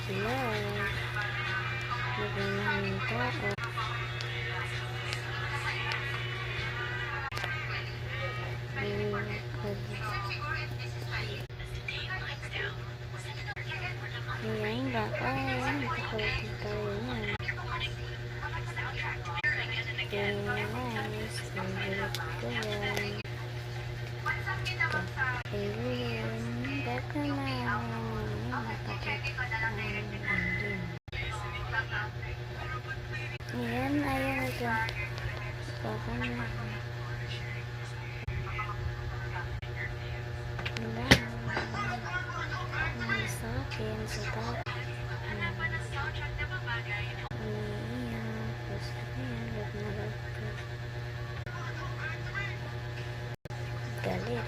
Ayan. Lagyan namin tao. Ayan, baka. Nakakulit tayo yan. Very nice. Favorite ko yan. Ayun. Baka na. Ayan, ayan ito. Baka na. Wala. Sa akin, sa tao. Galit.